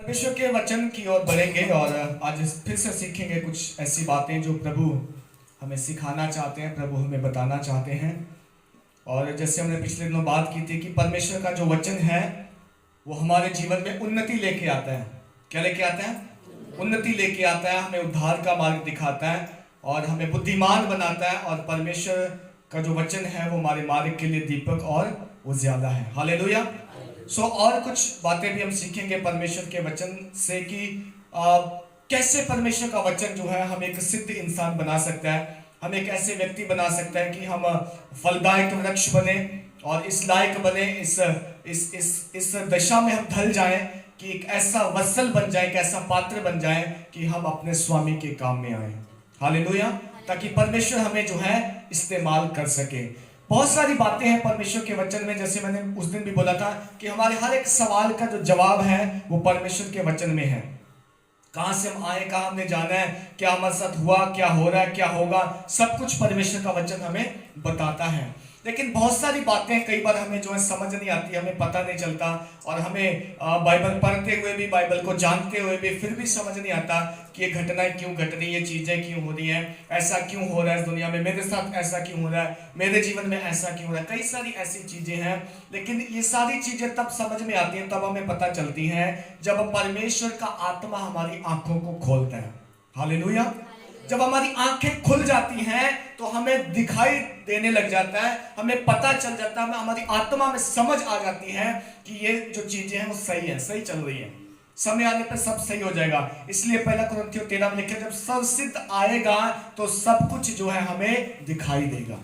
परमेश्वर के वचन की ओर बढ़ेंगे और आज फिर से सीखेंगे कुछ ऐसी बातें जो प्रभु हमें सिखाना चाहते हैं, प्रभु हमें बताना चाहते हैं। और जैसे हमने पिछले दिनों बात की थी कि परमेश्वर का जो वचन है वो हमारे जीवन में उन्नति लेके आता है। क्या लेके आता है? उन्नति लेके आता है, हमें उद्धार का मार्ग दिखाता है और हमें बुद्धिमान बनाता है। और परमेश्वर का जो वचन है वो हमारे मार्ग के लिए दीपक और उजियाला है। हालेलुया। और कुछ बातें भी हम सीखेंगे परमेश्वर के वचन से कि कैसे परमेश्वर का वचन जो है हमें एक सिद्ध इंसान बना सकता है, हम एक ऐसे व्यक्ति बना सकता है कि हम फलदायक वृक्ष बने और इस लायक बने, इस दशा में हम ढल जाएं कि एक ऐसा वत्सल बन जाए, एक ऐसा पात्र बन जाए कि हम अपने स्वामी के काम में आए। हालेलुया। ताकि परमेश्वर हमें जो है इस्तेमाल कर सके। बहुत सारी बातें हैं परमेश्वर के वचन में, जैसे मैंने उस दिन भी बोला था कि हमारे हर एक सवाल का जो जवाब है वो परमेश्वर के वचन में है। कहां से हम आए, कहां हमने जाना है, क्या हमारे साथ हुआ, क्या हो रहा है, क्या होगा, सब कुछ परमेश्वर का वचन हमें बताता है। लेकिन बहुत सारी बातें कई बार हमें जो है समझ नहीं आती, हमें पता नहीं चलता और हमें बाइबल पढ़ते हुए भी, बाइबल को जानते हुए भी फिर भी समझ नहीं आता कि ये घटनाएं क्यों घट रही है, चीजें क्यों हो रही हैं, ऐसा क्यों हो रहा है इस दुनिया में, मेरे साथ ऐसा क्यों हो रहा है, मेरे जीवन में ऐसा क्यों हो रहा है। कई सारी ऐसी चीजें हैं, लेकिन ये सारी चीजें तब समझ में आती हैं, तब हमें पता चलती हैं जब परमेश्वर का आत्मा हमारी आंखों को खोलता है। हालेलुया। जब हमारी आंखें खुल जाती हैं तो हमें दिखाई देने लग जाता है, हमें पता चल जाता है, हमारी आत्मा में समझ आ जाती है कि ये जो चीजें हैं वो सही है, सही चल रही है, समय आने पर सब सही हो जाएगा। इसलिए पहला कुरिन्थियों 13 में लिखा, जब सब सिद्ध आएगा तो सब कुछ जो है हमें दिखाई देगा।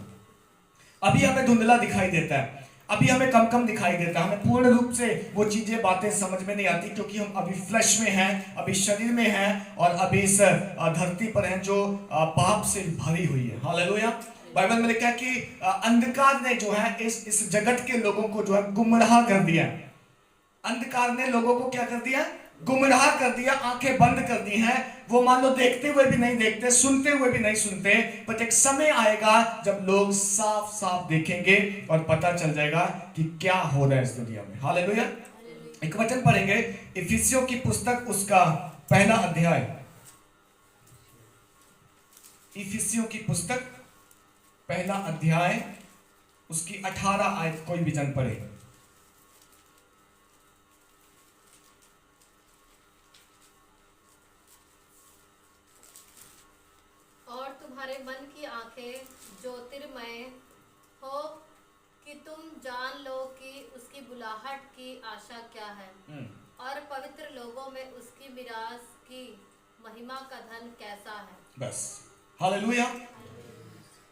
अभी हमें धुंधला दिखाई देता है, अभी हमें कम कम दिखाई देता है, हमें पूर्ण रूप से वो चीजें बातें समझ में नहीं आती, क्योंकि हम अभी फ्लैश में हैं, अभी शरीर में हैं और अभी इस धरती पर हैं जो पाप से भरी हुई है। हालेलुया। बाइबल में लिखा है कि अंधकार ने जो है इस जगत के लोगों को जो है गुमराह कर दिया। अंधकार ने लोगों को क्या कर दिया? गुमराह कर दिया, आंखें बंद कर दी हैं। वो मान लो देखते हुए भी नहीं देखते, सुनते हुए भी नहीं सुनते, पर एक समय आएगा जब लोग साफ साफ देखेंगे और पता चल जाएगा कि क्या हो रहा है इस दुनिया में। हालेलुया। एक वचन पढ़ेंगे, इफिसियों की पुस्तक उसका पहला अध्याय, इफिसियों की पुस्तक पहला अध्याय उसकी 18 आयत, कोई भी जन पढ़े। तुम्हारे मन की आंखें ज्योतिर्मय हो कि तुम जान लो कि उसकी बुलाहट की आशा क्या है और पवित्र लोगों में उसकी मिरास की महिमा का धन कैसा है। बस। हालेलुया।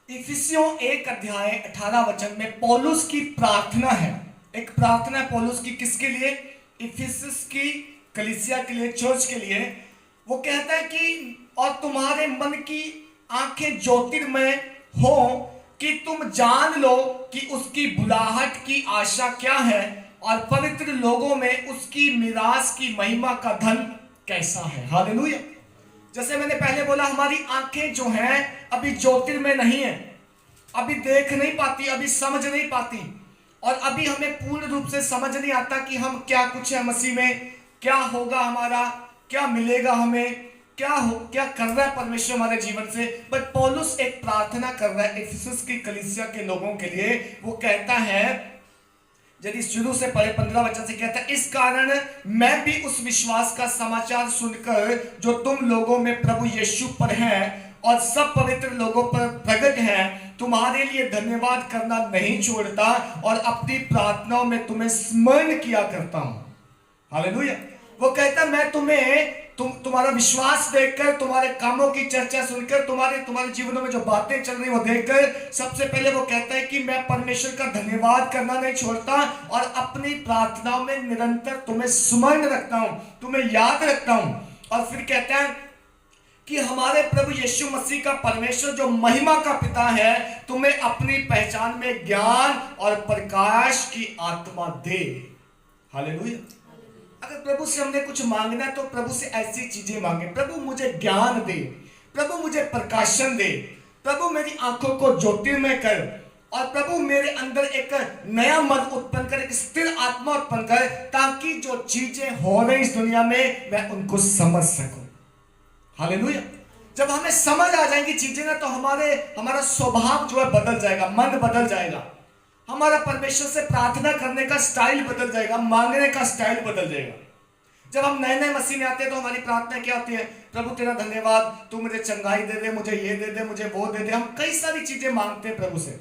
इफिसियों 1 अध्याय 18 वचन में पौलुस की प्रार्थना है। एक प्रार्थना है पौलुस की, किसके लिए? इफिसस की कलीसिया के लिए, चर्च के लिए। वो कहता है कि और तुम्हारे मन की आंखें ज्योतिर्मय हो कि तुम जान लो कि उसकी बुलाहट की आशा क्या है और पवित्र लोगों में उसकी मिरास की महिमा का धन कैसा है। हालेलुया। जैसे मैंने पहले बोला, हमारी आंखें जो हैं अभी ज्योतिर्मय नहीं है, अभी देख नहीं पाती, अभी समझ नहीं पाती और अभी हमें पूर्ण रूप से समझ नहीं आता कि हम क्या कुछ है मसीह में, क्या होगा हमारा, क्या मिलेगा हमें, क्या कर रहा है परमेश्वर हमारे जीवन से। बट पौलुस एक प्रार्थना कर रहा है इफिसस की कलीसिया के लोगों के लिए। वो कहता है, यदि शुरू से पढ़े 15 वचन से, कहता है, इस कारण मैं भी उस विश्वास का समाचार सुनकर जो तुम लोगों में प्रभु यीशु पर है और सब पवित्र लोगों पर प्रकट है, तुम्हारे लिए धन्यवाद करना नहीं छोड़ता और अपनी प्रार्थनाओं में तुम्हें स्मरण किया करता हूं। हालेलुया। वो कहता है, मैं तुम्हारा विश्वास देखकर, तुम्हारे कामों की चर्चा सुनकर, तुम्हारे जीवनों में जो बातें चल रही वो देखकर, सबसे पहले वो कहता है कि मैं परमेश्वर का धन्यवाद करना नहीं छोड़ता और अपनी प्रार्थनाओं में निरंतर तुम्हें स्मरण रखता हूं, तुम्हें याद रखता हूं। और फिर कहता है कि हमारे प्रभु यीशु मसीह का परमेश्वर जो महिमा का पिता है, तुम्हें अपनी पहचान में ज्ञान और प्रकाश की आत्मा दे। हालेलुया। अगर प्रभु से हमने कुछ मांगना है तो प्रभु से ऐसी चीजें मांगे, प्रभु मुझे ज्ञान दे, प्रभु मुझे प्रकाशन दे, प्रभु मेरी आंखों को ज्योतिर्मय कर, और प्रभु मेरे अंदर एक नया मन उत्पन्न कर, एक स्थिर आत्मा उत्पन्न कर, ताकि जो चीजें हो रही इस दुनिया में मैं उनको समझ सकूं। हालेलुया। जब हमें समझ आ जाएंगी चीजें ना, तो हमारा स्वभाव जो है बदल जाएगा, मन बदल जाएगा, हमारा परमेश्वर से प्रार्थना करने का स्टाइल बदल जाएगा, मांगने का स्टाइल बदल जाएगा। जब हम नए नए मसीह में आते हैं तो हमारी प्रार्थना क्या होती है? प्रभु तेरा धन्यवाद, तू मुझे चंगाई दे दे, मुझे ये दे दे, मुझे वो दे दे। हम कई सारी चीजें मांगते हैं प्रभु से,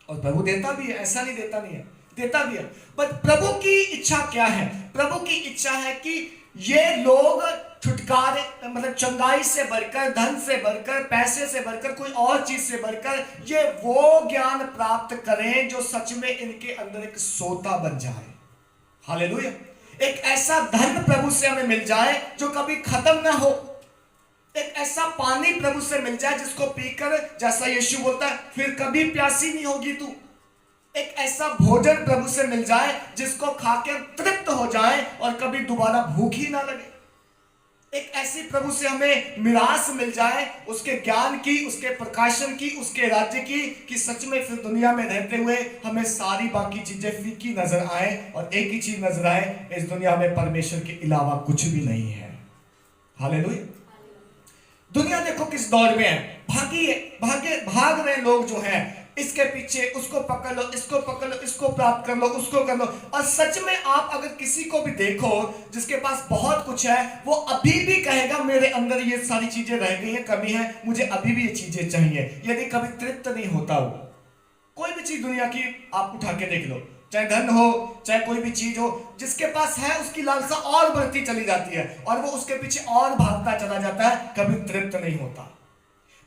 और प्रभु देता भी है, ऐसा नहीं देता नहीं है, देता भी है। पर प्रभु की इच्छा क्या है? प्रभु की इच्छा है कि ये लोग छुटकारे, मतलब चंगाई से बढ़कर, धन से बढ़कर, पैसे से बढ़कर, कोई और चीज से बढ़कर ये वो ज्ञान प्राप्त करें जो सच में इनके अंदर एक सोता बन जाए। हालेलुया। एक ऐसा धन प्रभु से हमें मिल जाए जो कभी खत्म ना हो। एक ऐसा पानी प्रभु से मिल जाए जिसको पीकर, जैसा यीशु बोलता है, फिर कभी प्यासी नहीं होगी तू। एक ऐसा भोजन प्रभु से मिल जाए जिसको खाकर तृप्त हो जाए और कभी दोबारा भूख ही ना लगे। एक ऐसी प्रभु से हमें मिरास मिल जाए, उसके ज्ञान की, उसके प्रकाशन की, उसके राज्य की, कि सच में फिर दुनिया में रहते हुए हमें सारी बाकी चीजें फीकी नजर आए और एक ही चीज नजर आए, इस दुनिया में परमेश्वर के अलावा कुछ भी नहीं है। हालेलुया। दुनिया देखो किस दौर में है, भाग रहे लोग जो हैं, इसके पीछे, उसको पकड़ लो, इसको पकड़ लो, इसको प्राप्त कर लो, उसको कर लो। और सच में आप अगर किसी को भी देखो जिसके पास बहुत कुछ है, वो अभी भी कहेगा मेरे अंदर ये सारी चीजें रह गई हैं, कमी है, मुझे अभी भी ये चीजें चाहिए। यदि कभी तृप्त नहीं होता हो, कोई भी चीज दुनिया की आप उठा के देख लो, चाहे धन हो, चाहे कोई भी चीज हो, जिसके पास है उसकी लालसा और बढ़ती चली जाती है और वो उसके पीछे और भागता चला जाता है, कभी तृप्त नहीं होता।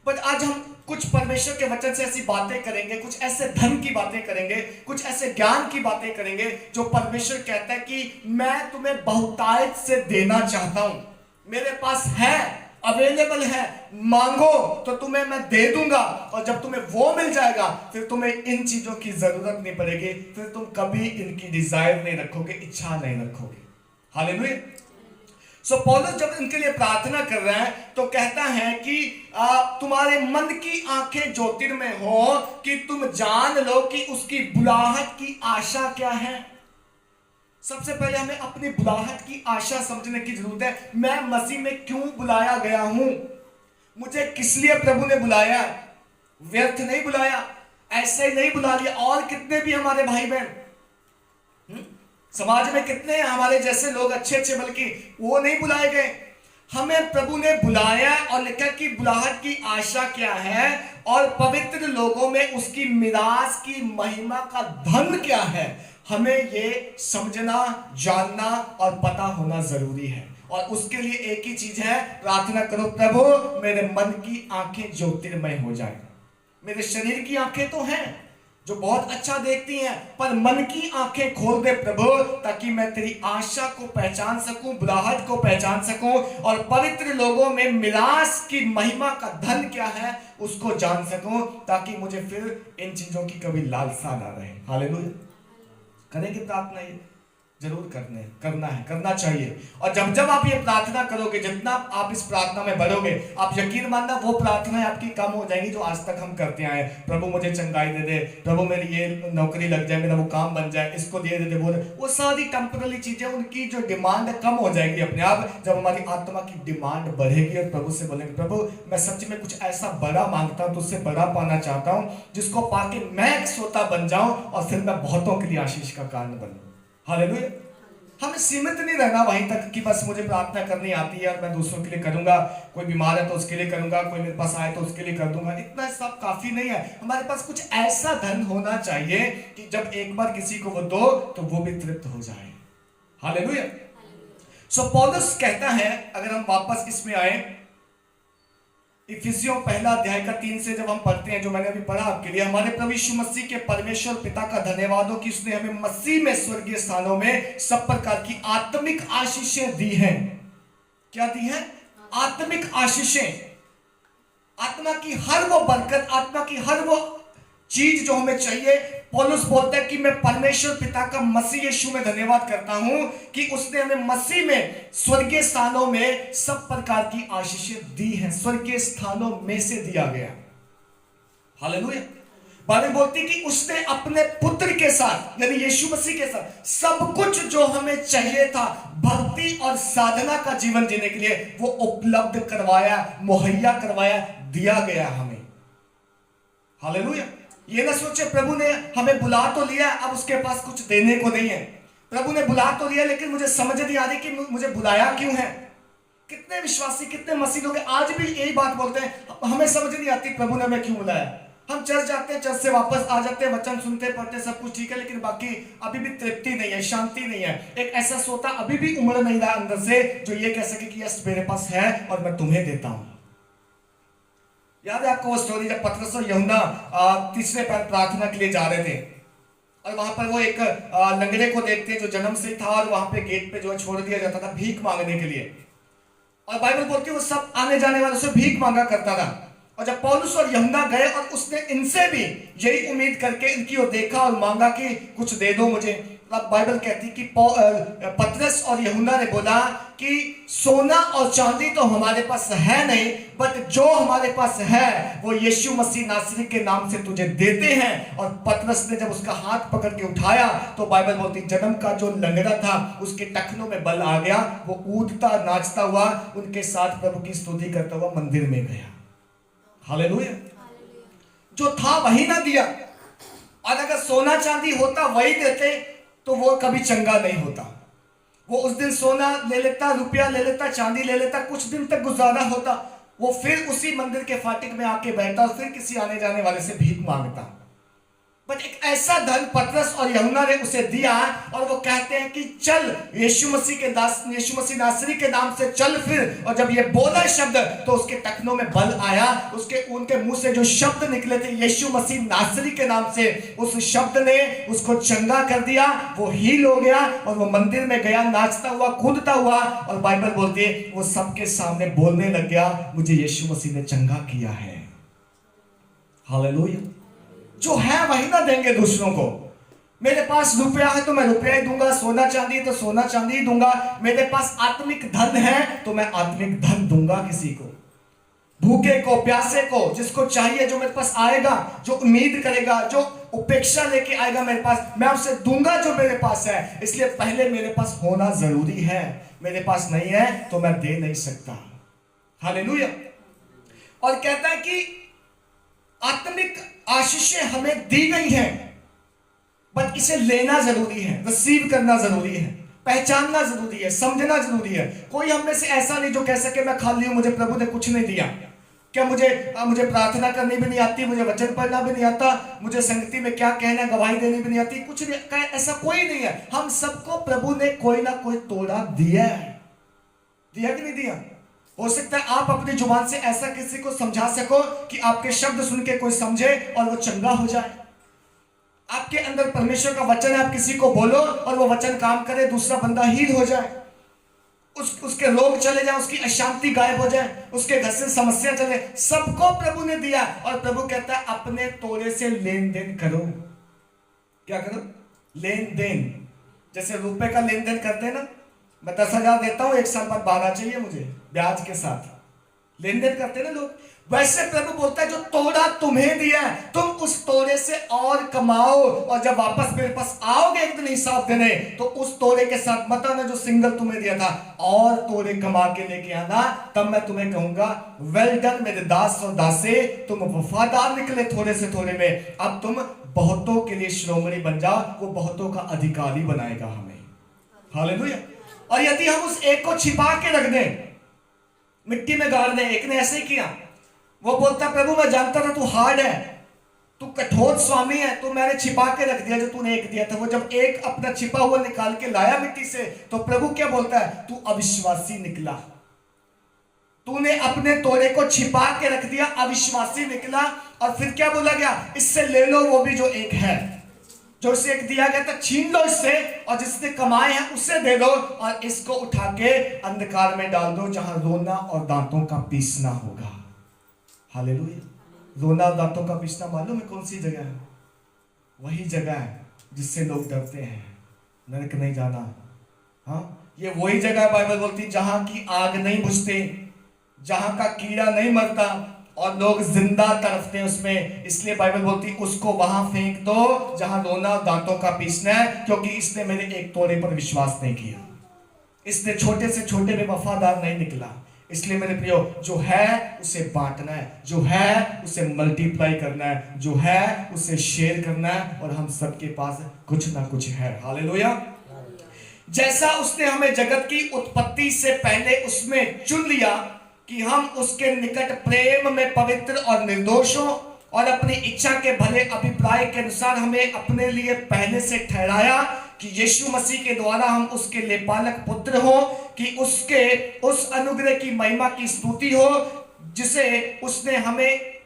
बट आज हम कुछ परमेश्वर के वचन से ऐसी बातें करेंगे, कुछ ऐसे धन की बातें करेंगे, कुछ ऐसे ज्ञान की बातें करेंगे जो परमेश्वर कहता है कि मैं तुम्हें बहुतायत से देना चाहता हूं, मेरे पास है, अवेलेबल है, मांगो तो तुम्हें मैं दे दूंगा। और जब तुम्हें वो मिल जाएगा फिर तुम्हें इन चीजों की जरूरत नहीं पड़ेगी, फिर तुम कभी इनकी डिजायर नहीं रखोगे, इच्छा नहीं रखोगे। हालेलुया। सो पौलुस जब इनके लिए प्रार्थना कर रहा है तो कहता है कि तुम्हारे मन की आंखें ज्योतिर्मय हो, कि तुम जान लो कि उसकी बुलाहट की आशा क्या है। सबसे पहले हमें अपनी बुलाहट की आशा समझने की जरूरत है। मैं मसीह में क्यों बुलाया गया हूं, मुझे किस लिए प्रभु ने बुलाया? व्यर्थ नहीं बुलाया, ऐसे ही नहीं बुला लिया। और कितने भी हमारे भाई बहन समाज में कितने हैं हमारे जैसे लोग अच्छे, बल्कि वो नहीं बुलाए गए। हमें प्रभु ने बुलाया और लिखा कि बुलाहट की आशा क्या है और पवित्र लोगों में उसकी मिरास की महिमा का धन क्या है। हमें ये समझना, जानना और पता होना जरूरी है। और उसके लिए एक ही चीज है, प्रार्थना करो, प्रभु मेरे मन की आंखें ज्योतिर्मय हो जाए। मेरे शरीर की आंखें तो हैं जो बहुत अच्छा देखती हैं, पर मन की आंखें खोल दे प्रभु, ताकि मैं तेरी आशा को पहचान सकूं, बुलाहट को पहचान सकूं और पवित्र लोगों में मिरास की महिमा का धन क्या है उसको जान सकूं, ताकि मुझे फिर इन चीजों की कभी लालसा ना रहे। हालेलुया। करेंगे प्रार्थना? ये जरूर करना चाहिए। और जब जब आप ये प्रार्थना करोगे, जितना आप इस प्रार्थना में बढ़ोगे, आप यकीन मानना वो प्रार्थनाएं आपकी कम हो जाएंगी जो आज तक हम करते आए। प्रभु मुझे चंगाई दे दे, प्रभु मेरी ये नौकरी लग जाए, मेरा वो काम बन जाए, इसको दे दे, वो सारी टेम्पररी चीजें, उनकी जो डिमांड कम हो जाएगी अपने आप, जब हमारी आत्मा की डिमांड बढ़ेगी और प्रभु से बोलेंगे, प्रभु मैं सच में कुछ ऐसा बड़ा मांगता हूँ, तुझसे बड़ा पाना चाहता हूँ, जिसको पाके मैं एक सोता बन जाऊं और फिर मैं बहुतों के लिए आशीष का कारण बनूं। हालेलुया। हमें सीमित नहीं रहना वहीं तक कि बस मुझे प्रार्थना करनी आती है और मैं दूसरों के लिए करूंगा, कोई बीमार है तो उसके लिए करूंगा, कोई मेरे पास आए तो उसके लिए कर दूंगा। इतना सब काफी नहीं है। हमारे पास कुछ ऐसा धन होना चाहिए कि जब एक बार किसी को वो दो तो वो भी तृप्त हो जाए। हालेलुया। सो पौलुस कहता है, अगर हम वापस इसमें आए, इफिसियों पहला अध्याय का 3 से जब हम पढ़ते हैं, जो मैंने अभी पढ़ा आपके लिए, हमारे प्रभु यीशु मसीह के परमेश्वर पिता का धन्यवाद हो कि उसने हमें मसीह में स्वर्गीय स्थानों में सब प्रकार की आत्मिक आशीषें दी हैं। क्या दी हैं? आत्मिक आशीषें। आत्मा की हर वो बरकत, आत्मा की हर वो चीज जो हमें चाहिए। पौलुस बोलता है कि मैं परमेश्वर पिता का मसीह यीशु में धन्यवाद करता हूं कि उसने हमें मसीह में स्वर्गीय स्थानों में सब प्रकार की आशीषें दी हैं। स्वर्गीय स्थानों में से दिया गया। हालेलुया। बाइबल बोलती कि उसने अपने पुत्र के साथ यानी यीशु मसीह के साथ सब कुछ जो हमें चाहिए था भक्ति और साधना का जीवन जीने के लिए वो उपलब्ध करवाया, मुहैया करवाया, दिया गया हमें। हालेलुया। ये ना सोचे प्रभु ने हमें बुला तो लिया, अब उसके पास कुछ देने को नहीं है। प्रभु ने बुला तो लिया लेकिन मुझे समझ नहीं आ रही कि मुझे बुलाया क्यों है। कितने विश्वासी, कितने मसीह लोग आज भी यही बात बोलते हैं, हमें समझ नहीं आती प्रभु ने हमें क्यों बुलाया। हम चर्च जाते हैं, चर्च से वापस आ जाते हैं, वचन सुनते पढ़ते सब कुछ ठीक है, लेकिन बाकी अभी भी तृप्ति नहीं है, शांति नहीं है। एक ऐसा सोता अभी भी उमड़ नहीं रहा अंदर से जो ये कह सके कि यस मेरे पास है और मैं तुम्हें देता हूं। याद है आपको वो स्टोरी जब पतरस और यूहन्ना तीसरे पैर प्रार्थना के लिए जा रहे थे और वहां पर वो एक लंगड़े को देखते हैं जो जन्म से था और वहां पे गेट पे जो है छोड़ दिया जाता था भीख मांगने के लिए। और बाइबल बोलती है वो सब आने जाने वालों से भीख मांगा करता था। और जब पौलुस और यूहन्ना गए और उसने इनसे भी यही उम्मीद करके इनकी ओर देखा और मांगा कि कुछ दे दो मुझे, अब बाइबल कहती कि पतरस और यूहन्ना ने बोला कि सोना और चांदी तो हमारे पास है नहीं, बट जो हमारे पास है वो यीशु मसीह नासरी के नाम से तुझे देते हैं। और पतरस ने जब उसका हाथ पकड़ के उठाया तो बाइबल बोलती जन्म का जो लंगड़ा था उसके टखनों में बल आ गया, वो ऊदता नाचता हुआ उनके साथ प्रभु की स्तुति करता हुआ मंदिर में गया। हालेलुया। जो था वही ना दिया, और अगर सोना चांदी होता वही देते तो वो कभी चंगा नहीं होता। वो उस दिन सोना ले लेता, रुपया ले लेता, चांदी ले लेता, कुछ दिन तक गुजारा होता, वो फिर उसी मंदिर के फाटक में आके बैठता और फिर किसी आने जाने वाले से भीख मांगता। बट एक ऐसा धन पतरस और यूहन्ना ने उसे दिया और वो कहते हैं कि चल यीशु मसीह नासरी के नाम से चल फिर। और जब ये बोला शब्द तो उसके टखनों में बल आया, उनके मुंह से जो शब्द निकले थे यीशु मसीह नासरी के नाम से, उस शब्द ने उसको चंगा कर दिया। वो हील हो गया और वो मंदिर में गया नाचता हुआ, कूदता हुआ, और बाइबल बोलती है वो सबके सामने बोलने लग गया मुझे यीशु मसीह ने चंगा किया है। हालेलुया। जो है वही ना देंगे दूसरों को। मेरे पास रुपया है तो मैं रुपया ही दूंगा, सोना चांदी है तो सोना चांदी ही दूंगा, मेरे पास आत्मिक धन है तो मैं आत्मिक धन दूंगा किसी को। भूखे को, प्यासे को, जिसको चाहिए, जो मेरे पास आएगा, जो उम्मीद करेगा, जो उपेक्षा लेके आएगा मेरे पास, मैं उसे दूंगा जो मेरे पास है। इसलिए पहले मेरे पास होना जरूरी है, मेरे पास नहीं है तो मैं दे नहीं सकता। हालेलुया। और कहता है कि आत्मिक आशीषें हमें दी गई हैं, बट इसे लेना जरूरी है, रिसीव करना जरूरी है, पहचानना जरूरी है, समझना जरूरी है। कोई हम में से ऐसा नहीं जो कह सके मैं खाली हूं, मुझे प्रभु ने कुछ नहीं दिया। क्या मुझे प्रार्थना करनी भी नहीं आती, मुझे वचन पढ़ना भी नहीं आता, मुझे संगति में क्या कहना, गवाही देनी भी नहीं आती, कुछ नहीं, ऐसा कोई नहीं है। हम सबको प्रभु ने कोई ना कोई तोड़ा दिया है। दिया कि नहीं दिया? हो सकता है आप अपनी जुबान से ऐसा किसी को समझा सको कि आपके शब्द सुन के कोई समझे और वो चंगा हो जाए। आपके अंदर परमेश्वर का वचन है, आप किसी को बोलो और वो वचन काम करे, दूसरा बंदा हील हो जाए, उसके रोग चले जाए, उसकी अशांति गायब हो जाए, उसके घर से समस्या चले। सबको प्रभु ने दिया और प्रभु कहता है अपने तोड़े से लेन देन करो। क्या करो? लेन देन। जैसे रुपए का लेन देन करते हैं ना, मैं 10,000 देता हूं, 1 साल बाद 12 चाहिए मुझे ब्याज के साथ, लेन देन करते ना लोग। वैसे प्रभु बोलता है जो तोड़ा तुम्हें दिया है तुम उस तोड़े से और कमाओ, और जब वापस मेरे पास आओगे एक दिन हिसाब देने तो उस तोड़े के साथ मत आना जो सिंगल तुम्हें दिया था, और तोड़े कमा के लेके आना। तब मैं तुम्हें कहूंगा वेल डन मेरे दास और दासे, तुम वफादार निकले थोड़े से थोड़े में, अब तुम बहुतों के लिए श्रोमणी बन जाओ। वो बहुतों का अधिकारी बनाएगा हमें। हालेलुया। और यदि हम उस एक को छिपा के रख दें, मिट्टी में गाड़ दें, एक ने ऐसे ही किया, वो बोलता प्रभु मैं जानता था तू हार्ड है, तू कठोर स्वामी है, तो मैंने छिपा के रख दिया जो तूने एक दिया था। वो जब एक अपना छिपा हुआ निकाल के लाया मिट्टी से, तो प्रभु क्या बोलता है? तू अविश्वासी निकला, तूने अपने तोड़े को छिपा के रख दिया, अविश्वासी निकला। और फिर क्या बोला गया? इससे ले लो वो भी जो एक है, जो इसे एक दिया गया था छीन लो इससे, और जिसने कमाए हैं उसे दे दो, और इसको उठा के अंधकार में डाल दो जहां रोना और दांतों का पीसना होगा। हालेलुया। रोना और दांतों का पीसना मालूम है कौन सी जगह है? वही जगह है जिससे लोग डरते हैं, नरक नहीं जाना। हाँ, ये वही जगह बाइबल बोलती जहां की आग नहीं बुझती, जहां का कीड़ा नहीं मरता, और लोग जिंदा तड़पते हैं उसमें। इसलिए बाइबल बोलती उसको वहां फेंक दो जहां रोना और दांतों का पीसना है, क्योंकि इसने मेरे एक तोड़े पर विश्वास नहीं किया, इसने छोटे से छोटे में वफादार नहीं निकला। इसलिए मेरे प्रियो, जो है उसे बांटना है, जो है उसे मल्टीप्लाई करना है, जो है उसे शेयर करना है, और हम सबके पास कुछ ना कुछ है। हालेलुया। जैसा उसने हमें जगत की उत्पत्ति से पहले उसमें चुन लिया कि हम उसके निकट प्रेम में पवित्र और निर्दोष हो, और अपनी इच्छा के भले अभिप्राय के अनुसार हमें अपने लिए पहले से ठहराया कि यीशु मसीह के द्वारा हम उसके लेपालक पुत्र हो, कि उसके उस अनुग्रह की महिमा की स्तुति हो जिसे उसने हमें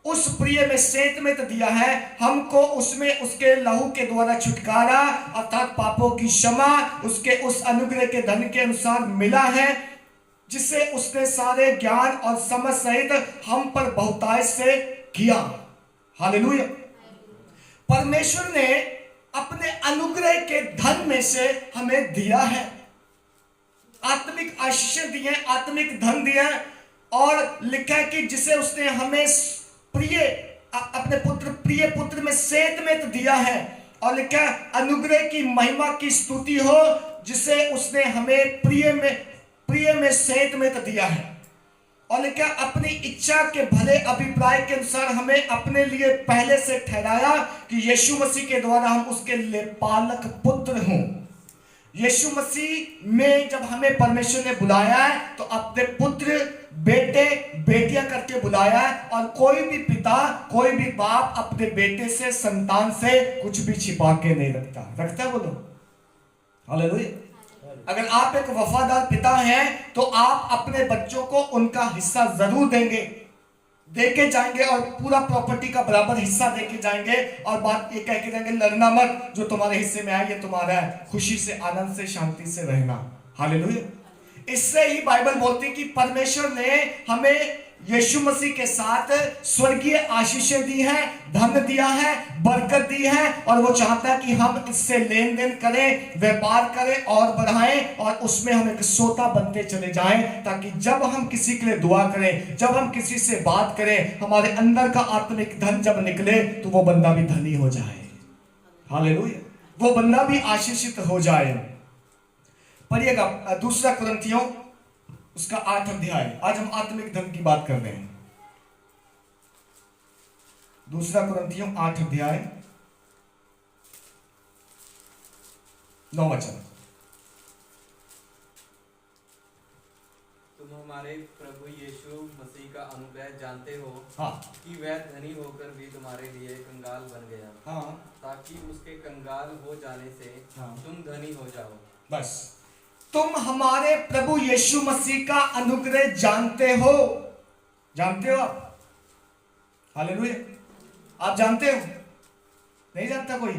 उस प्रिय में सेंत में तो दिया है। हमको उसमें उसके लहू के द्वारा छुटकारा अर्थात पापों की क्षमा उसके उस अनुग्रह के धन के अनुसार मिला है, जिसे उसने सारे ज्ञान और समझ सहित हम पर बहुतायत से किया। हालेलुया। परमेश्वर ने अपने अनुग्रह के धन में से हमें दिया है, आत्मिक आशीष दिए, आत्मिक धन दिया, और लिखा है कि जिसे उसने हमें प्रिय अपने पुत्र प्रिय पुत्र में सेंत में तो दिया है, और लिखा है अनुग्रह की महिमा की स्तुति हो जिसे उसने हमें प्रिय में सेंत में तो दिया है, और लिखा अपनी इच्छा के भले अभिप्राय के अनुसार हमें अपने लिए पहले से ठहराया कि यीशु मसीह के द्वारा हम उसके लेपालक पुत्र हों। यीशु मसीह में जब हमें परमेश्वर ने बुलाया है तो अपने पुत्र बेटे बेटियां करके बुलाया है, और कोई भी पिता कोई भी बाप अपने बेटे से संतान से कुछ भी छिपा के नहीं रखता बोलो हालेलुया। अगर आप एक वफादार पिता हैं तो आप अपने बच्चों को उनका हिस्सा जरूर देके जाएंगे, और पूरा प्रॉपर्टी का बराबर हिस्सा देके जाएंगे, और बात ये कह के जाएंगे लड़ना मत, जो तुम्हारे हिस्से में आए ये तुम्हारा है, खुशी से आनंद से शांति से रहना। हालेलुया। इससे ही बाइबल बोलती कि परमेश्वर ने हमें यीशु मसीह के साथ स्वर्गीय आशीषें दी है, धन दिया है, बरकत दी है, और वो चाहता है कि हम इससे लेन देन करें, व्यापार करें और बढ़ाएं, और उसमें हम एक सोता बनते चले जाएं, ताकि जब हम किसी के लिए दुआ करें, जब हम किसी से बात करें, हमारे अंदर का आत्मिक धन जब निकले तो वो बंदा भी धनी हो जाए। हालेलुया। वो बंदा भी आशीषित हो जाए। पढ़िएगा दूसरा कुरिन्थियों उसका 8 अध्याय। आज हम आत्मिक धन की बात कर रहे हैं। दूसरा कुरिन्थियों 8 अध्याय 9 वचन। तुम हमारे प्रभु यीशु मसीह का अनुग्रह जानते हो, हाँ, कि वह धनी होकर भी तुम्हारे लिए कंगाल बन गया, हाँ, ताकि उसके कंगाल हो जाने से हाँ, तुम धनी हो जाओ। बस तुम हमारे प्रभु यीशु मसीह का अनुग्रह जानते हो आप? हालेलुया। आप जानते हो? नहीं जानता कोई?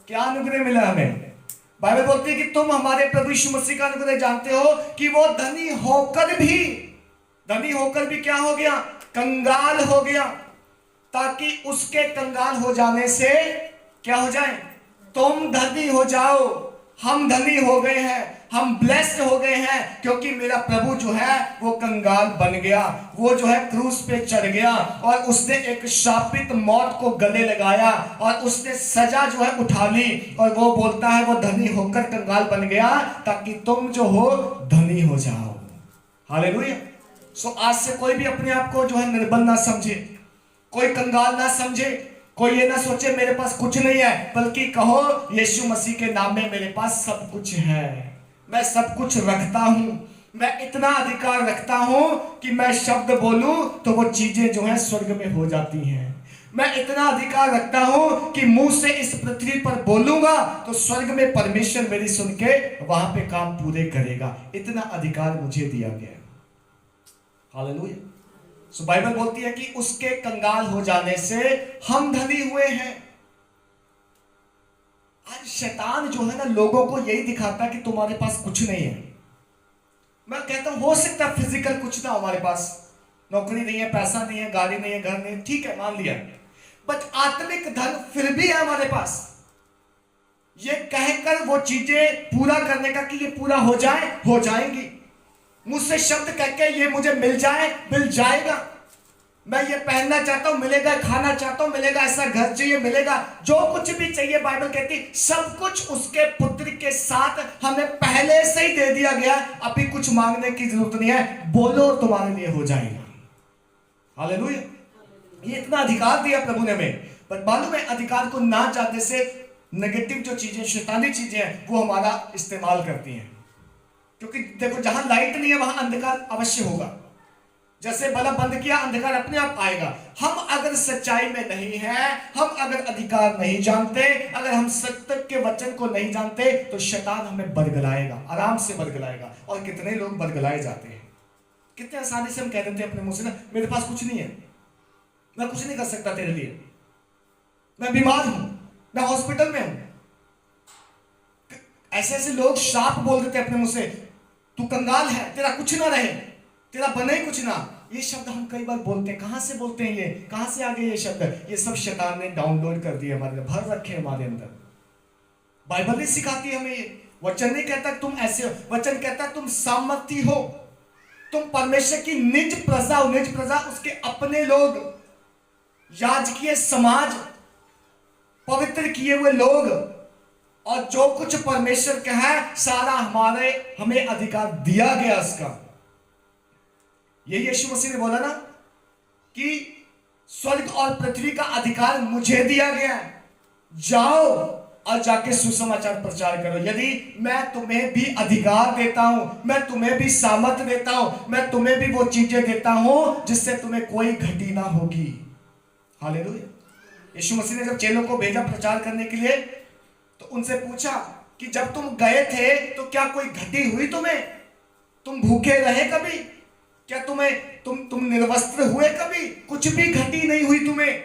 क्या अनुग्रह मिला हमें? बाइबल बोलती है कि तुम हमारे प्रभु यीशु मसीह का अनुग्रह जानते हो कि वो धनी होकर भी क्या हो गया? कंगाल हो गया, ताकि उसके कंगाल हो जाने से क्या हो जाए? तुम धनी हो जाओ। हम धनी हो गए हैं, हम ब्लेस्ड हो गए हैं, क्योंकि मेरा प्रभु जो है वो कंगाल बन गया, वो जो है क्रूस पे चढ़ गया, और उसने एक शापित मौत को गले लगाया, और उसने सजा जो है उठा ली, और वो बोलता है वो धनी होकर कंगाल बन गया ताकि तुम जो हो धनी हो जाओ। हालेलुया। सो आज से कोई भी अपने आप को जो है निर्बल ना समझे, कोई कंगाल ना समझे, कोई ये ना सोचे मेरे पास कुछ नहीं है, बल्कि कहो यीशु मसीह के नाम में मेरे पास सब कुछ है, मैं सब कुछ रखता हूं, मैं इतना अधिकार रखता हूं कि मैं शब्द बोलूं तो वो चीजें जो है स्वर्ग में हो जाती हैं। मैं इतना अधिकार रखता हूं कि मुंह से इस पृथ्वी पर बोलूंगा तो स्वर्ग में परमेश्वर मेरी सुन के वहां पे काम पूरे करेगा। इतना अधिकार मुझे दिया गया। हालेलुया। सो बाइबल बोलती है कि उसके कंगाल हो जाने से हम धनी हुए हैं। आज शैतान जो है ना लोगों को यही दिखाता है कि तुम्हारे पास कुछ नहीं है। मैं कहता हूं हो सकता है फिजिकल कुछ ना हमारे पास, नौकरी नहीं है, पैसा नहीं है, गाड़ी नहीं है, घर नहीं है, ठीक है मान लिया, बट आत्मिक धन फिर भी है हमारे पास। ये कहकर वो चीजें पूरा करने का कि ये पूरा हो जाए, हो जाएंगी। मुझसे शब्द कहकर ये मुझे मिल जाए, मिल जाएगा। मैं ये पहनना चाहता हूं मिलेगा, खाना चाहता हूं मिलेगा, ऐसा घर चाहिए मिलेगा, जो कुछ भी चाहिए बाइबल कहती सब कुछ उसके पुत्र के साथ हमें पहले से ही दे दिया गया। अभी कुछ मांगने की जरूरत नहीं है, बोलो और तुम्हारे लिए हो जाएगा। हालेलुया। ये इतना अधिकार दिया प्रभु ने हमें, पर मालूम है अधिकार को ना चाहते से नेगेटिव जो चीजें, शैतानी चीजें हैं, वो हमारा इस्तेमाल करती हैं। क्योंकि देखो जहां लाइट नहीं है वहां अंधकार अवश्य होगा। जैसे बल्ब बंद किया अंधकार अपने आप आएगा। हम अगर सच्चाई में नहीं है, हम अगर अधिकार नहीं जानते, अगर हम सत्य के वचन को नहीं जानते, तो शैतान हमें बरगलाएगा, आराम से बरगलाएगा। और कितने लोग बरगलाए जाते हैं, कितने आसानी से हम कह देते हैं अपने मुंह से ना, मेरे पास कुछ नहीं है, मैं कुछ नहीं कर सकता तेरे लिए, मैं बीमार हूं, मैं हॉस्पिटल में हूं। ऐसे ऐसे लोग श्राप बोल देते हैं अपने मुंह से, तू कंगाल है, तेरा कुछ ना रहे, तेरा बने कुछ ना। ये शब्द हम कई बार बोलते हैं। कहां से बोलते हैं ये, कहां से आ गए ये शब्द? ये सब शैतान ने डाउनलोड कर दिए, हमारे भर रखे हमारे अंदर। बाइबल नहीं सिखाती हमें ये। वचन नहीं कहता तुम ऐसे हो, वचन कहता तुम सामर्थी हो, तुम परमेश्वर की निज प्रजा हो। निज प्रजा उसके अपने लोग, याजकीय समाज, पवित्र किए हुए लोग, और जो कुछ परमेश्वर का है सारा हमें अधिकार दिया गया उसका। ये यीशु मसीह ने बोला ना कि स्वर्ग और पृथ्वी का अधिकार मुझे दिया गया है, जाओ और जाके सुसमाचार प्रचार करो। यदि मैं तुम्हें भी अधिकार देता हूं, मैं तुम्हें भी सामर्थ्य देता हूं, मैं तुम्हें भी वो चीजें देता हूं जिससे तुम्हें कोई घटी ना होगी। हालेलुया। यीशु मसीह ने जब चेलों को भेजा प्रचार करने के लिए, तो उनसे पूछा कि जब तुम गए थे तो क्या कोई घटी हुई तुम्हें? तुम भूखे रहे कभी? क्या तुम निर्वस्त्र हुए कभी? कुछ भी घटी नहीं हुई तुम्हें।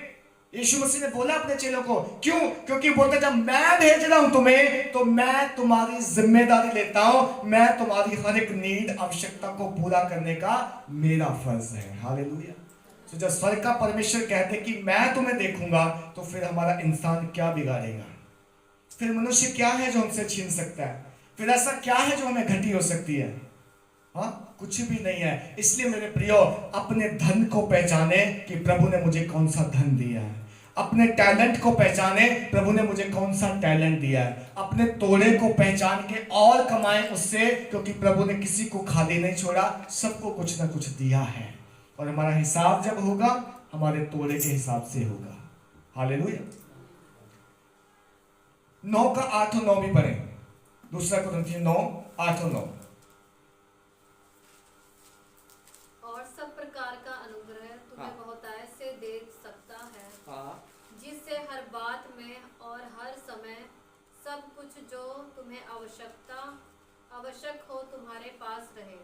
यीशु मसीह ने बोला अपने चेलों को, क्यों? क्योंकि बोलते जब मैं भेज रहा हूं तुम्हें, तो मैं तुम्हारी जिम्मेदारी लेता हूं, मैं तुम्हारी हर एक नीड, आवश्यकता को पूरा करने का मेरा फर्ज है। हालेलुया। तो जब स्वर्ग का परमेश्वर कहते कि मैं तुम्हें देखूंगा, तो फिर हमारा इंसान क्या बिगाड़ेगा? फिर मनुष्य क्या है जो हमसे छीन सकता है? फिर ऐसा क्या है जो हमें घटी हो सकती है? हाँ, कुछ भी नहीं है। इसलिए मेरे प्रियो, अपने धन को पहचाने कि प्रभु ने मुझे कौन सा धन दिया है। अपने टैलेंट को पहचाने, प्रभु ने मुझे कौन सा टैलेंट दिया है। अपने तोड़े को पहचान के और कमाएं उससे, क्योंकि प्रभु ने किसी को खाली नहीं छोड़ा, सबको कुछ ना कुछ दिया है। और हमारा हिसाब जब होगा, हमारे तोड़े के हिसाब से होगा। हालेलुया। 9 का 8 और 9 भी पढ़ें। दूसरा कुरिन्थियों 9, 8 और 9। और सब प्रकार का अनुग्रह तुम्हें बहुतायत से दे सकता है, जिससे हर बात में और हर समय सब कुछ जो तुम्हें आवश्यक हो तुम्हारे पास रहे,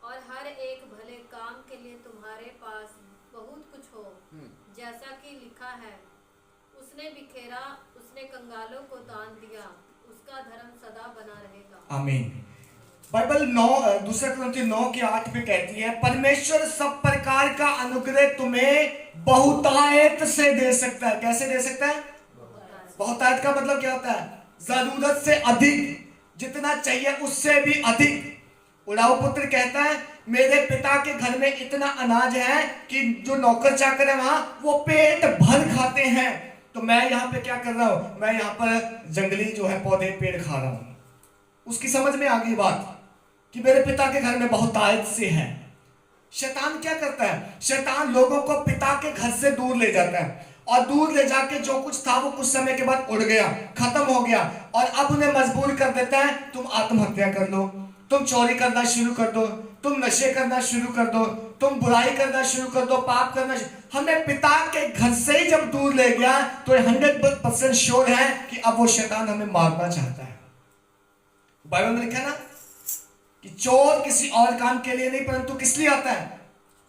और हर एक भले काम के लिए तुम्हारे पास बहुत कुछ हो, जैसा कि लिखा है, उसने बिखेरा, उसने कंगालों को दान दिया, उसका धर्म सदा बना रहेगा। आमीन। बाइबल 9 दूसरा कुरिन्थियों 9 के 8 पे कहती है, परमेश्वर सब प्रकार का अनुग्रह तुम्हें बहुतायत से दे सकता है। कैसे दे सकता है? बहुतायत का मतलब क्या होता है? जरूरत से अधिक, जितना चाहिए उससे भी अधिक। उड़ाऊ पुत्र कहता है, मेरे पिता के घर में इतना अनाज है कि जो नौकर चाकर है वहां वो पेट भर खाते हैं। तो मैं यहाँ पे क्या कर रहा हूं? मैं यहाँ पर जंगली जो है पौधे पेड़ खा रहा हूं। उसकी समझ में आ गई बात कि मेरे पिता के घर में बहुतायत से है। शैतान क्या करता है? शैतान लोगों को पिता के घर से दूर ले जाता है, और दूर ले जाके जो कुछ था वो कुछ समय के बाद उड़ गया, खत्म हो गया, और अब उन्हें मजबूर कर देता है, तुम आत्महत्या कर लो, तुम चोरी करना शुरू कर दो, तुम नशे करना शुरू कर दो, तुम बुराई करना शुरू कर दो, पाप करना। हमें पिता के घर से ही जब दूर ले गया, तो 100% श्योर है कि अब वो शैतान हमें मारना चाहता है। बाइबल में लिखा ना कि चोर किसी और काम के लिए नहीं, परंतु किस लिए आता है?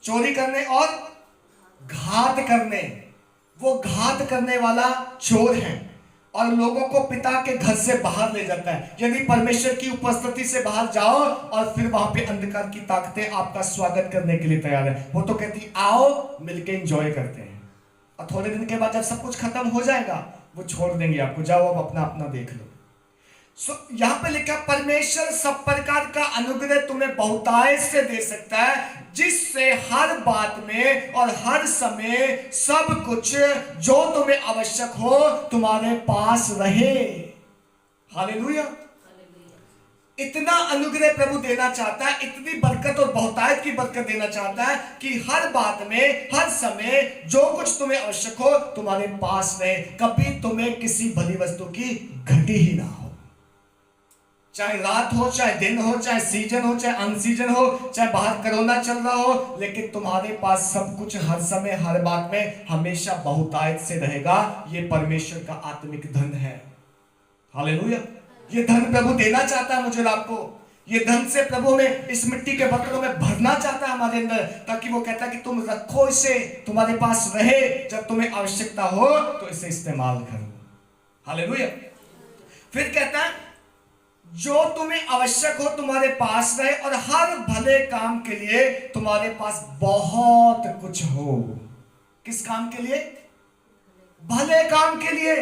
चोरी करने और घात करने। वो घात करने वाला चोर है, और लोगों को पिता के घर से बाहर ले जाता है। यदि परमेश्वर की उपस्थिति से बाहर जाओ, और फिर वहां पे अंधकार की ताकतें आपका स्वागत करने के लिए तैयार है। वो तो कहती आओ मिलके एंजॉय करते हैं, और थोड़े दिन के बाद जब सब कुछ खत्म हो जाएगा, वो छोड़ देंगे आपको, जाओ अब अपना अपना देख लो। यहां पे लिखा परमेश्वर सब प्रकार का अनुग्रह तुम्हें बहुतायत से दे सकता है, जिससे हर बात में और हर समय सब कुछ जो तुम्हें आवश्यक हो तुम्हारे पास रहे। हालेलुया। इतना अनुग्रह प्रभु देना चाहता है, इतनी बरकत और बहुतायत की बरकत देना चाहता है कि हर बात में हर समय जो कुछ तुम्हें आवश्यक हो तुम्हारे पास रहे, कभी तुम्हें किसी भली वस्तु की घटी ही ना हो। चाहे रात हो, चाहे दिन हो, चाहे सीजन हो, चाहे अनसीजन हो, चाहे बाहर कोरोना चल रहा हो, लेकिन तुम्हारे पास सब कुछ हर समय हर बात में हमेशा बहुतायत से रहेगा। ये परमेश्वर का आत्मिक धन है। हालेलुया। ये धन प्रभु देना चाहता है मुझे और आपको। ये धन से प्रभु में इस मिट्टी के बर्तनों में भरना चाहता है हमारे अंदर, ताकि वो कहता है कि तुम रखो इसे, तुम्हारे पास रहे, जब तुम्हें आवश्यकता हो तो इसे इस्तेमाल करो। हालेलुया। फिर कहता है जो तुम्हें आवश्यक हो तुम्हारे पास रहे और हर भले काम के लिए तुम्हारे पास बहुत कुछ हो। किस काम के लिए? भले काम के लिए।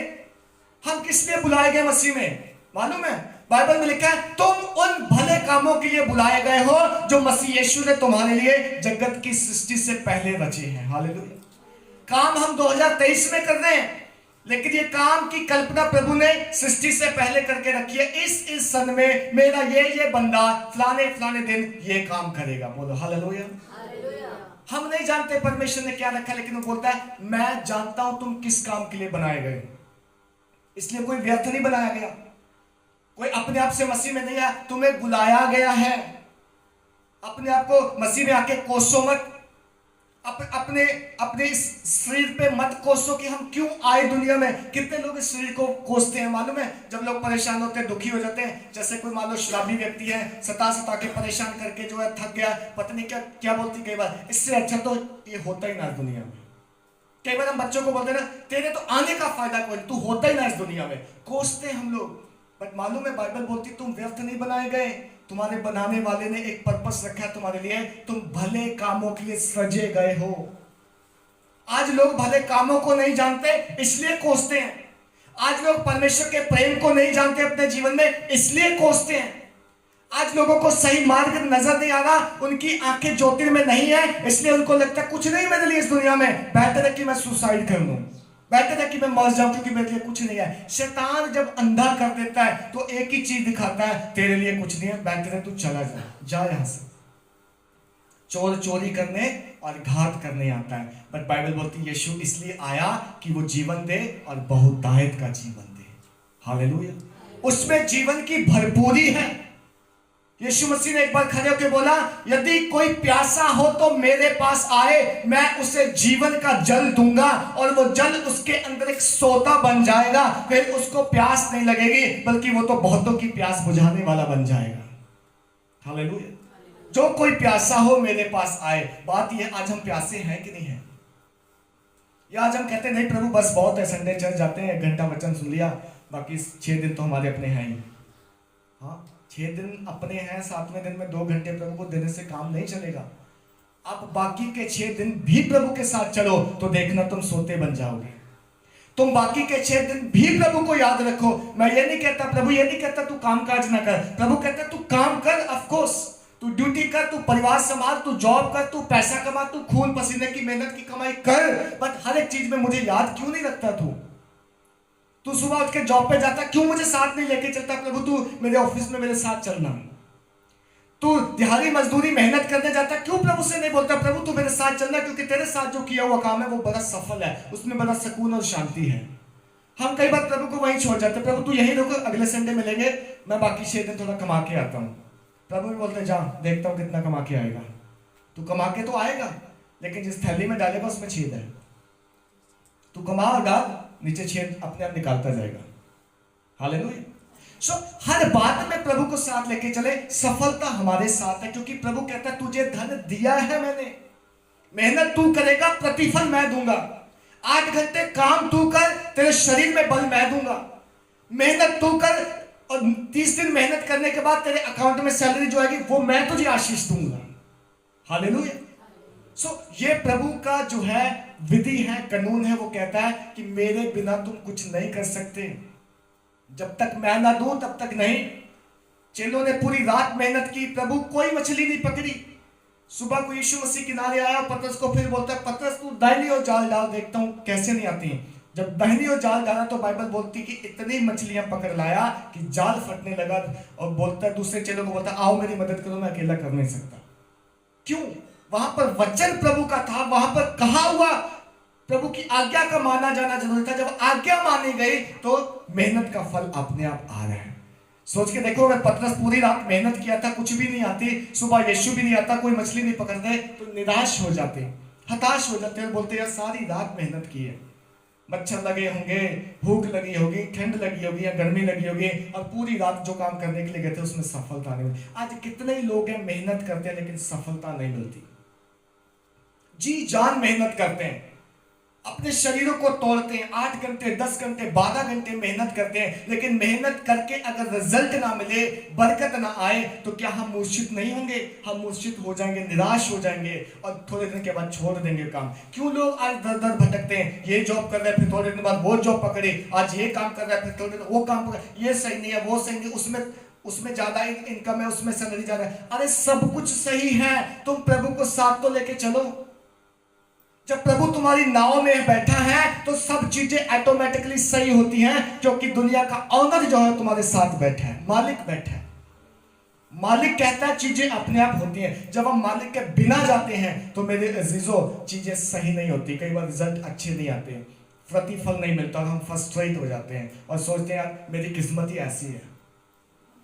हम किस लिए बुलाए गए मसीह में मालूम है? बाइबल में लिखा है तुम उन भले कामों के लिए बुलाए गए हो जो मसीह यीशु ने तुम्हारे लिए जगत की सृष्टि से पहले रचे हैं। हालेलुया। काम हम 2023 में कर रहे हैं, लेकिन ये काम की कल्पना प्रभु ने सृष्टि से पहले करके रखी है। इस सन में मेरा ये बंदा फलाने फलाने दिन ये काम करेगा। बोलो हालेलुया। हम नहीं जानते परमेश्वर ने क्या रखा, लेकिन वो बोलता है मैं जानता हूं तुम किस काम के लिए बनाए गए। इसलिए कोई व्यर्थ नहीं बनाया गया, कोई अपने आप से मसीह में नहीं आया, तुम्हें बुलाया गया है। अपने आप को मसीह में आके कोसो मत, अपने अपने इस शरीर पे मत कोसो कि हम क्यों आए दुनिया में। कितने लोग इस शरीर को कोसते हैं मालूम है? जब लोग परेशान होते हैं, दुखी हो जाते हैं, जैसे कोई मान लो शराबी व्यक्ति है, सता के परेशान करके जो है थक गया, पत्नी क्या बोलती कई बार, इससे अच्छा तो ये होता ही ना इस दुनिया में। कई बार हम बच्चों को बोलते हैं ना तेरे तो आने का फायदा कोई, तू होता ही ना इस दुनिया में, कोसते हम लोग। बट मालूम है बाइबल बोलती तुम व्यर्थ नहीं बनाए गए, तुम्हारे बनाने वाले ने एक पर्पस रखा है तुम्हारे लिए, तुम भले कामों के लिए सजे गए हो। आज लोग भले कामों को नहीं जानते इसलिए कोसते हैं। आज लोग परमेश्वर के प्रेम को नहीं जानते अपने जीवन में इसलिए कोसते हैं। आज लोगों को सही मार्ग नजर नहीं आ रहा, उनकी आंखें ज्योतिर में नहीं है, इसलिए उनको लगता है कुछ नहीं मेरे लिए इस दुनिया में, बेहतर है कि मैं सुसाइड कर लूं, बेहतर है कि मैं मर जाऊं क्योंकि मेरे लिए कुछ नहीं है। शैतान जब अंधा कर देता है तो एक ही चीज दिखाता है, तेरे लिए कुछ नहीं है, बेहतर है तू चला जा यहां से। चोर चोरी करने और घात करने आता है, बट बाइबल बोलती है यीशु इसलिए आया कि वो जीवन दे और बहुतायत का जीवन दे। हालेलुया। उसमें जीवन की भरपूरी है। यीशु मसीह ने एक बार खड़े होकर बोला यदि कोई प्यासा हो तो मेरे पास आए, मैं उसे जीवन का जल दूंगा और वो जल उसके अंदर एक सोता बन जाएगा, फिर उसको प्यास नहीं लगेगी बल्कि वो तो बहुतों की प्यास बुझाने वाला बन जाएगा। हालेलुया। जो कोई प्यासा हो मेरे पास आए। बात यह आज हम प्यासे हैं कि नहीं है? या आज हम कहते नहीं प्रभु बस बहुत है, संडे चल जाते हैं, 1 घंटा वचन सुन लिया, बाकी 6 दिन तो हमारे अपने हैं ही। हाँ 6 दिन अपने हैं, 7वें दिन में 2 घंटे प्रभु को देने से काम नहीं चलेगा। आप बाकी के 6 दिन भी प्रभु के साथ चलो तो देखना तुम सोते बन जाओगे। तुम बाकी के 6 दिन भी प्रभु को याद रखो। मैं ये नहीं कहता, प्रभु ये नहीं कहता तू काम काज ना कर, प्रभु कहता तू काम कर, ऑफ कोर्स तू ड्यूटी कर, तू परिवार संभाल, तू जॉब कर, तू पैसा कमा, तू खून पसीने की मेहनत की कमाई कर, बट हर एक चीज में मुझे याद क्यों नहीं रखता? तू सुबह उठ के जॉब पे जाता, क्यों मुझे साथ नहीं लेके चलता? प्रभु तू मेरे ऑफिस में मेरे साथ चलना। तू दिहाड़ी मजदूरी मेहनत करने जाता, क्यों प्रभु से नहीं बोलता प्रभु तू मेरे साथ चलना, क्योंकि तेरे साथ जो किया हुआ काम है वो बड़ा सफल है, उसमें बड़ा सुकून और शांति है। हम कई बार प्रभु को वहीं छोड़ जाते, प्रभु तू यहीं रुको, अगले संडे मिलेंगे, मैं बाकी 6 दिन थोड़ा कमा के आता हूँ। प्रभु भी बोलते जा देखता हूँ कितना कमा के आएगा। तू कमा के तो आएगा, लेकिन जिस थैली में डालेगा उसमें छेद है। तू कमा और डाल, नीचे छेद अपने आप निकालता जाएगा। हालेलुया। सो हर बात में प्रभु को साथ लेके चले, सफलता हमारे साथ है, क्योंकि प्रभु कहता है तुझे धन दिया है मैंने, मेहनत तू करेगा प्रतिफल मैं दूंगा। 8 घंटे काम तू कर, तेरे शरीर में बल मैं दूंगा। मेहनत तू कर और 30 दिन मेहनत करने के बाद तेरे अकाउंट में सैलरी जो आएगी वो मैं तुझे आशीष दूंगा। हालेलुया। सो ये प्रभु का जो है विधि है, कानून है, वो कहता है कि मेरे बिना तुम कुछ नहीं कर सकते। जब तक मैं ना दूं तब तक नहीं। चेलों ने पूरी रात मेहनत की, प्रभु कोई मछली नहीं पकड़ी। सुबह को यीशु मसीह किनारे आया और पतरस को फिर बोलता है, पतरस तू दाहिनी ओर जाल डाल, देखता हूं कैसे नहीं आती। जब दाहिनी ओर जाल डाला तो बाइबल बोलती कि इतनी मछलियां पकड़ लाया कि जाल फटने लगा। और बोलता है, दूसरे चेलों को बोलता, आओ मेरी मदद करो, मैं अकेला कर नहीं सकता। क्यों? वहां पर वचन प्रभु का था, वहां पर कहा हुआ प्रभु की आज्ञा का माना जाना जरूरी था। जब आज्ञा मानी गई तो मेहनत का फल अपने आप आ रहा है। सोच के देखो, अगर पतरस पूरी रात मेहनत किया था, कुछ भी नहीं आती, सुबह यीशु भी नहीं आता, कोई मछली नहीं पकड़ते, तो निराश हो जाते, हताश हो जाते और बोलते यार सारी रात मेहनत की है, मच्छर लगे होंगे, भूख लगी होगी, ठंड लगी होगी या गर्मी लगी होगी, और पूरी रात जो काम करने के लिए गए थे उसमें सफलता नहीं मिली। आज कितने ही लोग हैं मेहनत करते हैं लेकिन सफलता नहीं मिलती। जी जान मेहनत करते हैं, अपने शरीरों को तोड़ते हैं, 8 घंटे 10 घंटे 12 घंटे मेहनत करते हैं, लेकिन मेहनत करके अगर रिजल्ट ना मिले, बरकत ना आए, तो क्या हम मूर्छित नहीं होंगे? हम मूर्छित हो जाएंगे, निराश हो जाएंगे और थोड़े दिन के बाद छोड़ देंगे काम। क्यों लोग आज दर दर भटकते हैं? ये जॉब कर रहे हैं, फिर थोड़े दिन बाद वो जॉब पकड़े, आज ये काम कर रहा है, फिर थोड़े दिन वो काम पकड़े, ये सही नहीं है, वो सही नहीं, उसमें ज्यादा इनकम है, उसमें सैलरी ज्यादा है। अरे सब कुछ सही है, तुम प्रभु को साथ तो लेके चलो। जब प्रभु तुम्हारी नाव में बैठा है तो सब चीजें ऑटोमेटिकली सही होती हैं, क्योंकि दुनिया का ऑनर जो है तुम्हारे साथ बैठा है, मालिक बैठा है। मालिक कहता है चीजें अपने आप होती हैं। जब हम मालिक के बिना जाते हैं तो मेरे अजीजों चीजें सही नहीं होती, कई बार रिजल्ट अच्छे नहीं आते, प्रतिफल नहीं मिलता और हम फ्रस्ट्रेट हो जाते हैं और सोचते हैं यार मेरी किस्मत ही ऐसी है।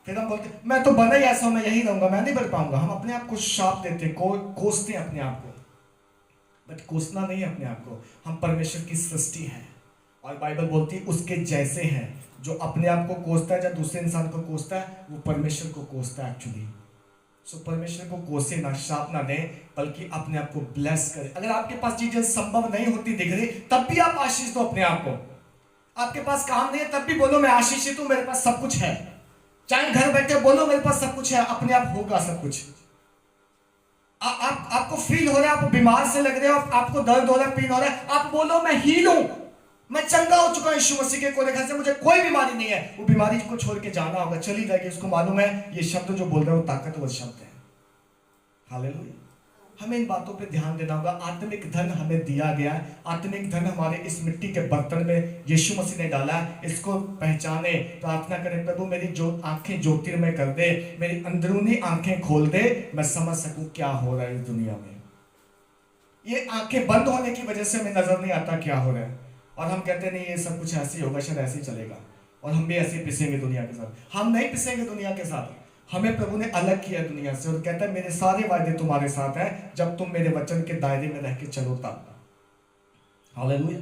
फिर हम बोलते मैं तो बना ही ऐसा हूं, मैं यही रहूंगा, मैं नहीं बढ़ पाऊंगा। हम अपने आप को शाप देते हैं, कोसते हैं अपने आप को, बट कोसना नहीं है अपने आप को। हम परमेश्वर की सृष्टि है और बाइबल बोलती है उसके जैसे हैं। जो अपने आप को कोसता है, जब दूसरे इंसान को कोसता है, वो परमेश्वर को कोसता है एक्चुअली। सो परमेश्वर को कोसे ना, शाप ना दें, बल्कि अपने आप को ब्लेस करें। अगर आपके पास चीजें संभव नहीं होती दिख रही, तब भी आप आशीष दो अपने आप को। आपके पास काम नहीं है, तब भी बोलो मैं आशीषित हूं, मेरे पास सब कुछ है। चाहे घर बैठे बोलो मेरे पास सब कुछ है, अपने आप होगा सब कुछ। आपको फील हो रहा है, आप बीमार से लग रहे हो, आपको दर्द हो रहा है, पीन हो रहा है, आप बोलो मैं हील हूं, मैं चंगा हो चुका हूं यीशु मसीह के कोरे से, मुझे कोई बीमारी नहीं है। वो बीमारी को छोड़ के जाना होगा, चली जाएगी, उसको मालूम है ये शब्द जो बोल रहे हो ताकतवर शब्द है। हालेलुया। हमें इन बातों पे ध्यान देना होगा। आत्मिक धन हमें दिया गया है, आत्मिक धन हमारे इस मिट्टी के बर्तन में यीशु मसीह ने डाला है, इसको पहचाने। प्रार्थना करें प्रभु मेरी जो आंखें ज्योतिर्मय कर दे, मेरी अंदरूनी आंखें खोल दे, मैं समझ सकूं क्या हो रहा है इस दुनिया में। ये आंखें बंद होने की वजह से हमें नजर नहीं आता क्या हो रहा है, और हम कहते नहीं ये सब कुछ ऐसे ही होगा, शायद ऐसे ही चलेगा, और हम भी ऐसे ही पिसेंगे दुनिया के साथ। हम नहीं पिसेंगे दुनिया के साथ। हमें प्रभु ने अलग किया दुनिया से और कहता है मेरे सारे वायदे तुम्हारे साथ हैं जब तुम मेरे वचन के दायरे में रह के चलो तब। हालेलुया।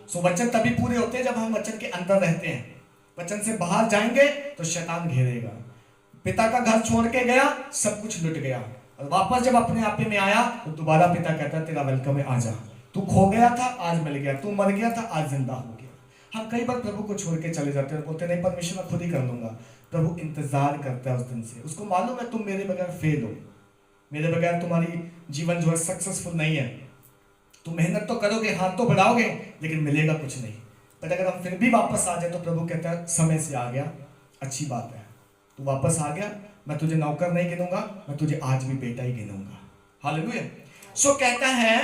सो वचन तभी पूरे होते हैं जब हम वचन के अंदर रहते हैं। वचन से बाहर जाएंगे तो शैतान घेरेगा। पिता का घर छोड़ के गया, सब कुछ लुट गया, और वापस जब अपने आपे में आया तो दोबारा पिता कहता है तेरा वेलकम है, आजा। तू खो गया था, आज मिल गया, तू मर गया था, आज जिंदा हो गया। हम कई बार प्रभु को छोड़ के चले जाते हैं, बोलते नहीं परमेश्वर मैं खुद ही कर लूंगा। प्रभु इंतजार करता है उस दिन से। उसको मालूम है तुम मेरे बगैर फेल हो, मेरे बगैर तुम्हारी जीवन जो है सक्सेसफुल नहीं है। तुम मेहनत तो करोगे, हाथ तो बढ़ाओगे, लेकिन मिलेगा कुछ नहीं। बट अगर हम फिर भी वापस आ जाए तो प्रभु कहता है समय से आ गया, अच्छी बात है, तू वापस आ गया, मैं तुझे नौकर नहीं गिनूंगा, मैं तुझे आज भी बेटा ही गिनूंगा। हालेलुया। सो कहता है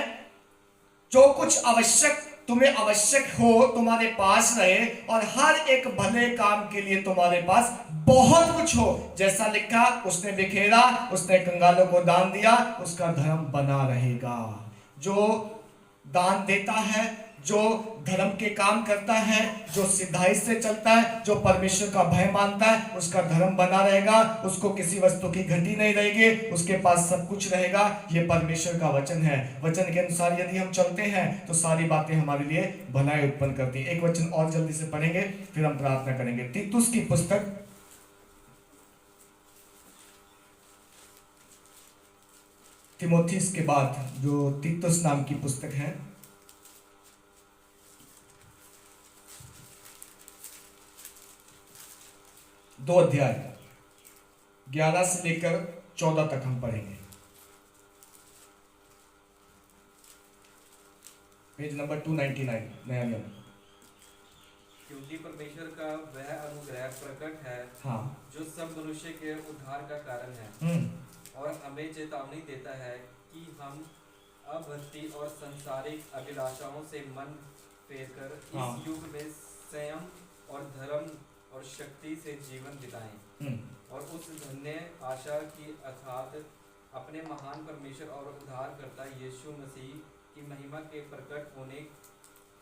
जो कुछ आवश्यक तुम्हें आवश्यक हो तुम्हारे पास रहे, और हर एक भले काम के लिए तुम्हारे पास बहुत कुछ हो। जैसा लिखा उसने बिखेरा, उसने कंगालों को दान दिया, उसका धर्म बना रहेगा। जो दान देता है, जो धर्म के काम करता है, जो सिद्धाई से चलता है, जो परमेश्वर का भय मानता है, उसका धर्म बना रहेगा। उसको किसी वस्तु की घटी नहीं रहेगी, उसके पास सब कुछ रहेगा। ये परमेश्वर का वचन है। वचन के अनुसार यदि हम चलते हैं तो सारी बातें हमारे लिए भलाई उत्पन्न करती हैं। एक वचन और जल्दी से पढ़ेंगे फिर हम प्रार्थना करेंगे। तीतुस की पुस्तक तिमोथीस के बाद जो तीतुस नाम की पुस्तक है, दो अध्याय 11 से लेकर 14 तक हम पढ़ेंगे। पेज नंबर 299 नया नियम। क्योंकि परमेश्वर का वह अनुग्रह प्रकट है हाँ। जो सब मनुष्य के उद्धार का कारण है और हमें चेतावनी देता है कि हम अभक्ति और सांसारिक अभिलाषाओं से मन फेरकर हाँ। इस युग में संयम और धर्म और शक्ति से जीवन बिताएं और उस धन्य आशा की अर्थात अपने महान परमेश्वर और उद्धारकर्ता यीशु मसीह की महिमा के प्रकट होने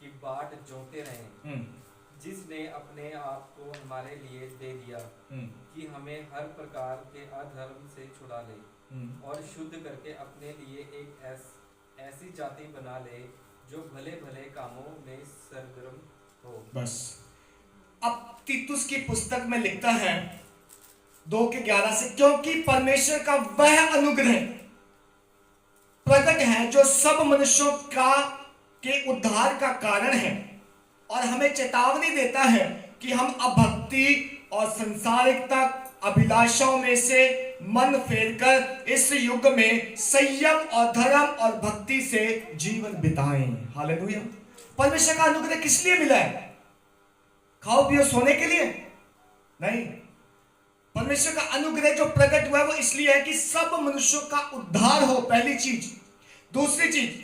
की बाट जोते रहें, जिसने अपने आप को हमारे लिए दे दिया कि हमें हर प्रकार के अधर्म से छुड़ा ले और शुद्ध करके अपने लिए एक ऐसी जाति बना ले जो भले भले कामों में सरगर्म हो। बस अब तीतुस की पुस्तक में लिखता है 2:11 से, क्योंकि परमेश्वर का वह अनुग्रह प्रकट है जो सब मनुष्यों के उद्धार का कारण है और हमें चेतावनी देता है कि हम अभक्ति और संसारिकता अभिलाषाओं में से मन फेरकर इस युग में संयम और धर्म और भक्ति से जीवन बिताएं। हालेलुया। परमेश्वर का अनुग्रह किस लिए मिला है? खाओ पियो सोने के लिए नहीं। परमेश्वर का अनुग्रह जो प्रकट हुआ है वो इसलिए है कि सब मनुष्यों का उद्धार हो, पहली चीज। दूसरी चीज,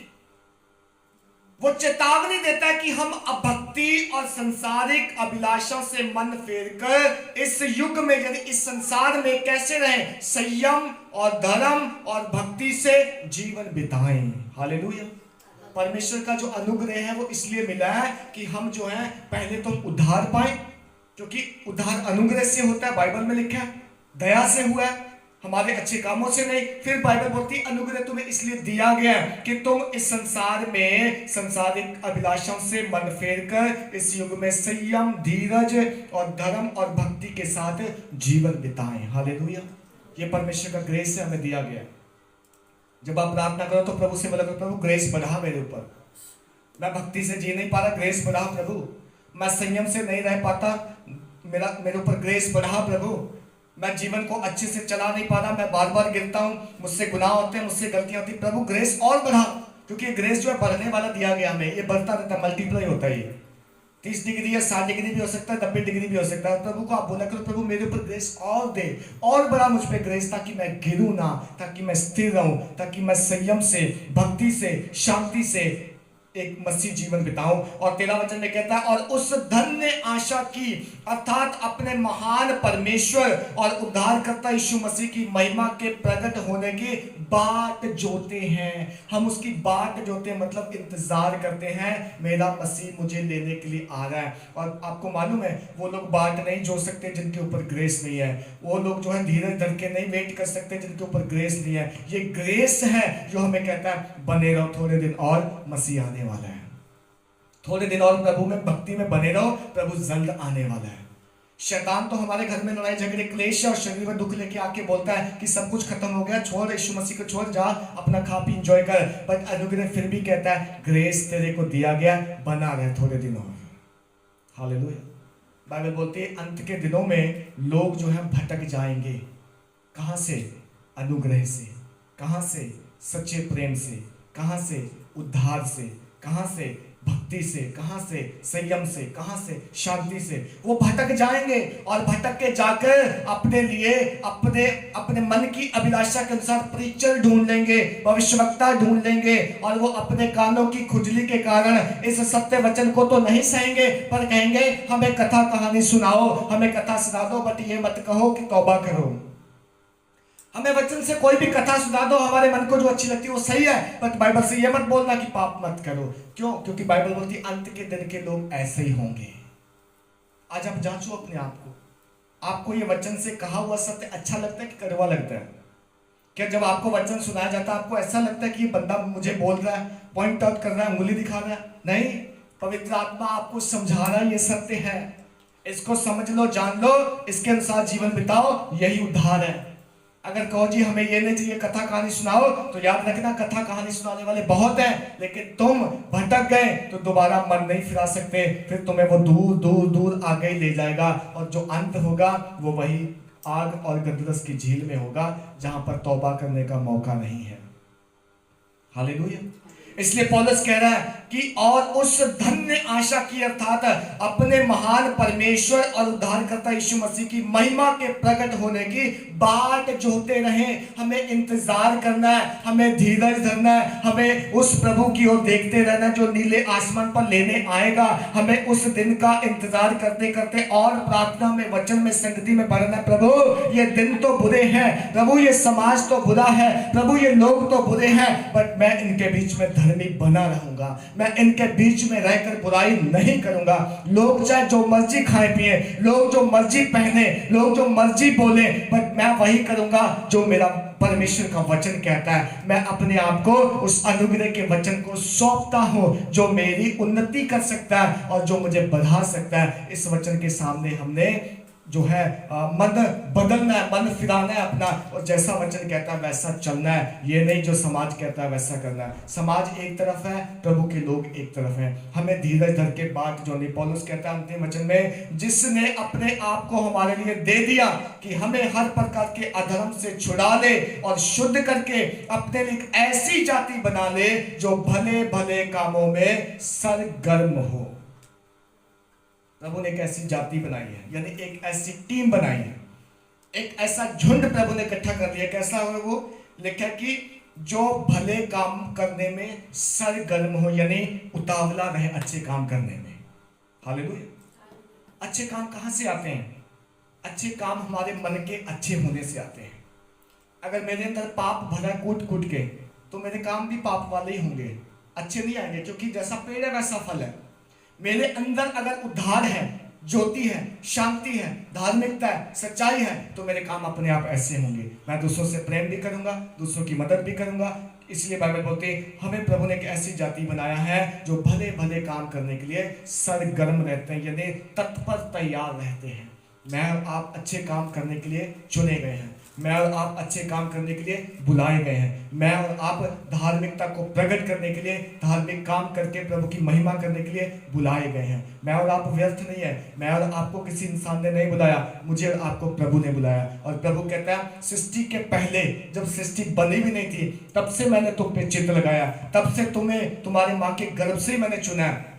वो चेतावनी देता है कि हम अभक्ति और संसारिक अभिलाषाओं से मन फेरकर इस युग में यानी इस संसार में कैसे रहें? संयम और धर्म और भक्ति से जीवन बिताएं। हालेलुया। परमेश्वर का जो अनुग्रह है वो इसलिए मिला है कि हम जो है पहले तो उद्धार पाएं, क्योंकि उद्धार अनुग्रह से होता है, बाइबल में लिखा है, दया से हुआ है, हमारे अच्छे कामों से नहीं। फिर बाइबल बोलती है अनुग्रह तुम्हें इसलिए दिया गया कि तुम इस संसार में संसारिक अभिलाषाओं से मन फेरकर इस युग में संयम, धीरज और धर्म और भक्ति के साथ जीवन बिताएं। हालेलुया। ये परमेश्वर का ग्रेस से हमें दिया गया। जब आप प्रार्थना करो तो प्रभु से बोला करो, प्रभु ग्रेस बढ़ा मेरे ऊपर, मैं भक्ति से जी नहीं पा रहा, ग्रेस बढ़ा प्रभु, मैं संयम से नहीं रह पाता, मेरे ऊपर ग्रेस बढ़ा प्रभु, मैं जीवन को अच्छे से चला नहीं पा रहा, मैं बार बार गिरता हूँ, मुझसे गुनाह होते हैं, मुझसे गलतियां होती, प्रभु ग्रेस और बढ़ा। क्योंकि ये ग्रेस जो है बढ़ने वाला दिया गया हमें, ये बढ़ता रहता है, मल्टीप्लाई होता है। ये 30 डिग्री या 60 डिग्री भी हो सकता है, 90 डिग्री भी हो सकता है। प्रभु को आप बोला करो, प्रभु मेरे ऊपर ग्रेस और दे, और बड़ा मुझ पे ग्रेस, ताकि मैं गिरूं ना, ताकि मैं स्थिर रहूं, ताकि मैं संयम से, भक्ति से, शांति से एक मसीह जीवन बिताऊं। और 13 वचन में कहता है, और उस धन्य आशा की अर्थात अपने महान परमेश्वर और उद्धारकर्ता यीशु मसीह की महिमा के प्रकट होने की बाट जोते हैं। हम उसकी बाट जोते मतलब इंतजार करते हैं, मेरा मसीह मुझे लेने के लिए आ रहा है। और आपको मालूम है वो लोग बाट नहीं जो सकते जिनके ऊपर ग्रेस नहीं है, वो लोग जो है धीरज धर के नहीं वेट कर सकते जिनके ऊपर ग्रेस नहीं है। ये ग्रेस है जो हमें कहता है बने रहो, थोड़े दिन और मसीह आने वाला है, थोड़े दिन और प्रभु में भक्ति में बने रहो, प्रभु जल्द आने वाला है। शैतान तो हमारे घर में लड़ाई झगड़े क्लेश और शरीर में दुख लेके आके बोलता है कि सब कुछ खत्म हो गया, छोड़ यीशु मसीह को, छोड़, जा अपना खा पी एंजॉय कर। पर अनुग्रह फिर भी कहता है ग्रेस तेरे को दिया गया, बना रहे थोड़े दिन और। हालेलुया। बाइबल बोलती है अंत के दिनों में लोग जो है भटक जाएंगे। कहां से? अनुग्रह से। कहां से? सच्चे प्रेम से। कहां से? उद्धार से। कहां से? भक्ति से। कहां से? संयम से। कहां से? शांति से। वो भटक जाएंगे और भटक के जाकर अपने लिए अपने मन की अभिलाषा के अनुसार प्रीचर ढूंढ लेंगे, भविष्यवक्ता ढूंढ लेंगे, और वो अपने कानों की खुजली के कारण इस सत्य वचन को तो नहीं सहेंगे, पर कहेंगे हमें कथा कहानी सुनाओ, हमें कथा सुना दो, बट ये मत कहो कि तौबा करो। हमें वचन से कोई भी कथा सुना दो, हमारे मन को जो अच्छी लगती है वो सही है, पर बाइबल से ये मत बोलना कि पाप मत करो। क्यों? क्योंकि बाइबल बोलती है अंत के दिन के लोग ऐसे ही होंगे। आज आप जांचो अपने आप को, आपको ये वचन से कहा हुआ सत्य अच्छा लगता है कि कड़वा लगता है? क्या जब आपको वचन सुनाया जाता है आपको ऐसा लगता है कि ये बंदा मुझे बोल रहा है, पॉइंट आउट कर रहा है, उंगली दिखा रहा है? नहीं, पवित्र आत्मा आपको समझा रहा है ये सत्य है, इसको समझ लो, जान लो, इसके अनुसार जीवन बिताओ, यही उद्धार है। अगर कहो जी हमें ये नहीं चाहिए, कथा कहानी सुनाओ, तो याद रखना कथा कहानी सुनाने वाले बहुत हैं, लेकिन तुम भटक गए तो दोबारा मन नहीं फिरा सकते, फिर तुम्हें वो दूर दूर दूर आगे ही ले जाएगा, और जो अंत होगा वो वही आग और गंधरस की झील में होगा, जहां पर तौबा करने का मौका नहीं है। हालेलुया। इसलिए पौलुस कह रहा है कि और उस धन्य आशा की अर्थात अपने महान परमेश्वर और उद्धारकर्ता यीशु मसीह की महिमा के प्रकट होने की बाट जोहते रहें। हमें इंतजार करना है, हमें धीरज धरना है, हमें उस प्रभु की ओर देखते रहना है जो नीले आसमान पर लेने आएगा। हमें उस दिन का इंतजार करते करते और प्रार्थना में, वचन में, संगति में बढ़ना है। प्रभु ये दिन तो बुरे हैं, प्रभु ये समाज तो बुरा है, प्रभु ये लोग तो बुरे हैं, बट मैं इनके बीच में धर्मी बना रहूंगा। मैं इनके बीच में रहकर बुराई नहीं करूंगा। लोग चाहे जो मर्जी खाए पिए, लोग जो मर्जी पहने, लोग जो मर्जी बोले, बट मैं वही करूंगा जो मेरा परमेश्वर का वचन कहता है। मैं अपने आप को उस अनुग्रह के वचन को सौंपता हूं जो मेरी उन्नति कर सकता है और जो मुझे बढ़ा सकता है। इस वचन के सामने हमने जो है मन बदलना है, मन फिराना है अपना, और जैसा वचन कहता है वैसा चलना है। ये नहीं जो समाज कहता है वैसा करना है। समाज एक तरफ है, प्रभु के लोग एक तरफ हैं। हमें धीरज धर के बात जो नहीं, पौलुस कहता है अंतिम वचन में, जिसने अपने आप को हमारे लिए दे दिया कि हमें हर प्रकार के अधर्म से छुड़ा ले और शुद्ध करके अपने लिए एक ऐसी जाति बना ले जो भले भले कामों में सरगर्म हो। प्रभु ने एक ऐसी जाति बनाई है, यानी एक ऐसी टीम बनाई है, एक ऐसा झुंड प्रभु ने इकट्ठा कर दिया। कैसा हो वो लिखा कि जो भले काम करने में सरगर्म हो, यानी उतावला रहे अच्छे काम करने में। हालेलुया। अच्छे काम कहां से आते हैं? अच्छे काम हमारे मन के अच्छे होने से आते हैं। अगर मेरे अंदर पाप भरा कूट कूट के, तो मेरे काम भी पाप वाले ही होंगे, अच्छे नहीं आएंगे, क्योंकि जैसा पेड़ है वैसा फल है। मेरे अंदर अगर उद्धार है, ज्योति है, शांति है, धार्मिकता है, सच्चाई है, तो मेरे काम अपने आप ऐसे होंगे। मैं दूसरों से प्रेम भी करूंगा, दूसरों की मदद भी करूंगा। इसलिए बाइबल बोलते हैं हमें प्रभु ने एक ऐसी जाति बनाया है जो भले भले काम करने के लिए सरगर्म रहते हैं, यानी तत्पर तैयार रहते हैं। मैं और आप अच्छे काम करने के लिए चुने गए हैं। मैं और आप अच्छे काम करने के लिए बुलाए गए हैं। मैं और आप धार्मिकता को प्रकट करने के लिए, धार्मिक काम करके प्रभु की महिमा करने के लिए बुलाए गए हैं। मैं और आप व्यर्थ नहीं है। मैं और आपको किसी इंसान ने नहीं बुलाया, मुझे और आपको प्रभु ने बुलाया। और प्रभु कहता है सृष्टि के पहले, जब सृष्टि बनी भी नहीं थी, तब से मैंने तुम पे चित्त लगाया, तब से तुम्हें तुम्हारे माँ के गर्भ से ही मैंने चुना है,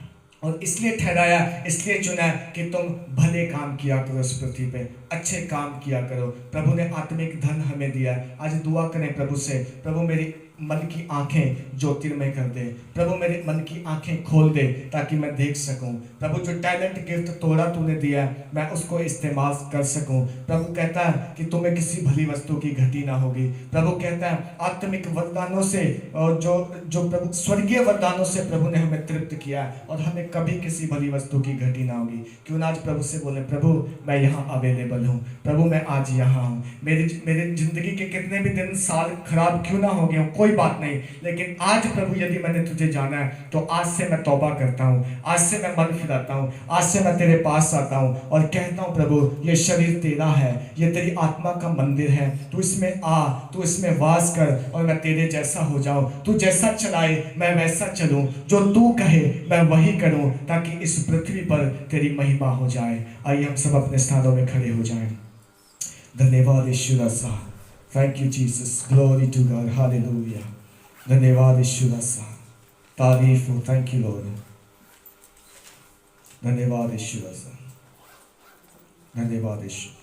और इसलिए ठहराया, इसलिए चुना कि तुम भले काम किया करो, इस पृथ्वी पे अच्छे काम किया करो। प्रभु ने आत्मिक धन हमें दिया। आज दुआ करें प्रभु से, प्रभु मेरी मन की आंखें ज्योतिर्मय कर दे, प्रभु मेरे मन की आंखें खोल दे ताकि मैं देख सकूं। प्रभु जो टैलेंट गिफ्ट तोड़ा तूने दिया है, मैं उसको इस्तेमाल कर सकूं। प्रभु कहता है कि तुम्हें किसी भली वस्तु की घटी ना होगी। प्रभु कहता है आत्मिक वरदानों से, और जो प्रभु स्वर्गीय वरदानों से प्रभु ने हमें तृप्त किया है, और हमें कभी किसी भली वस्तु की घटी ना होगी। क्यों ना आज प्रभु से बोले, प्रभु मैं यहाँ अवेलेबल हूँ, प्रभु मैं आज यहाँ हूँ। मेरी जिंदगी के कितने भी दिन साल खराब क्यों ना हो गए, कोई बात नहीं, लेकिन आज प्रभु यदि मैंने तुझे जाना है तो आज से मैं तौबा करता हूँ, आज से मैं मन फिराता हूँ, आज से मैं तेरे पास आता हूँ और कहता हूँ प्रभु ये शरीर तेरा है, ये तेरी आत्मा का मंदिर है, तू इसमें आ, तू इसमें वास कर और मैं तेरे जैसा हो जाऊं। तू जैसा चलाए मैं वैसा चलूं, जो तू कहे मैं वही करूं, ताकि इस पृथ्वी पर तेरी महिमा हो जाए। आइए हम सब अपने स्थानों में खड़े हो जाएं। धन्यवाद यीशु राजा, thank you Jesus, glory to God, hallelujah. धन्यवाद यीशु राजा, तारीफ हो, थैंक यू लॉर्ड। धन्यवाद यीशु राजा, धन्यवाद यीशु।